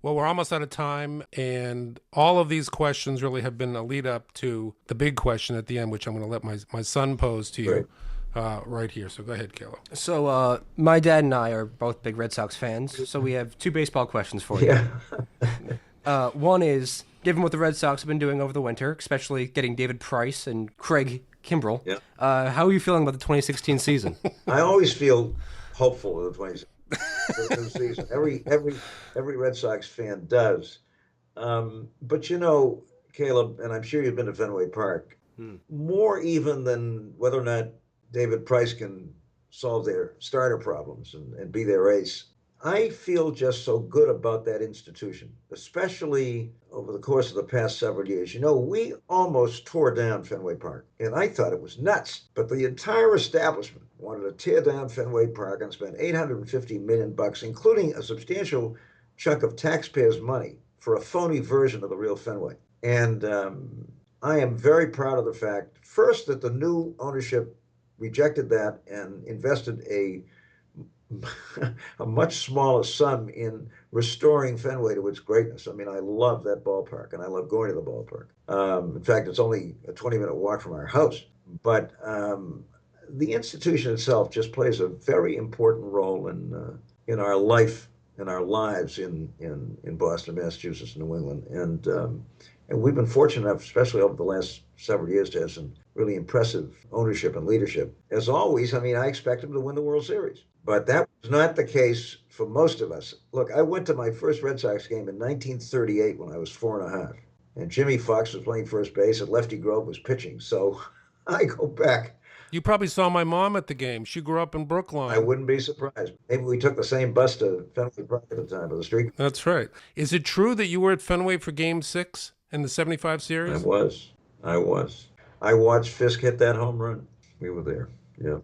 Well, we're almost out of time, and all of these questions really have been a lead up to the big question at the end, which I'm going to let my son pose to Great. you right here. So go ahead, Caleb. So, my dad and I are both big Red Sox fans, so we have two baseball questions for you. Yeah. One is, given what the Red Sox have been doing over the winter, especially getting David Price and Craig Kimbrell, Yeah. how are you feeling about the 2016 season? I always feel hopeful of the 20 season. Every Red Sox fan does. But Caleb, and I'm sure you've been to Fenway Park, more even than whether or not David Price can solve their starter problems and be their ace. I feel just so good about that institution, especially over the course of the past several years. We almost tore down Fenway Park, and I thought it was nuts. But the entire establishment wanted to tear down Fenway Park and spend 850 million bucks, including a substantial chunk of taxpayers' money for a phony version of the real Fenway. And I am very proud of the fact, first, that the new ownership rejected that and invested a much smaller sum in restoring Fenway to its greatness. I mean, I love that ballpark, and I love going to the ballpark. In fact, it's only a 20-minute walk from our house. But the institution itself just plays a very important role in our life, in our lives in Boston, Massachusetts, and New England. And we've been fortunate enough, especially over the last several years, to have some really impressive ownership and leadership. As always, I mean, I expect them to win the World Series. But that was not the case for most of us. Look, I went to my first Red Sox game in 1938 when I was 4.5. And Jimmy Fox was playing first base and Lefty Grove was pitching. So I go back. You probably saw my mom at the game. She grew up in I Brookline. wouldn't be surprised. Maybe we took the same bus to Fenway Park at the time, of the street. That's right. Is it true that you were at Fenway for Game 6 in the 75 I series? was. I was. I watched Fisk hit that home run. We were there. Yeah.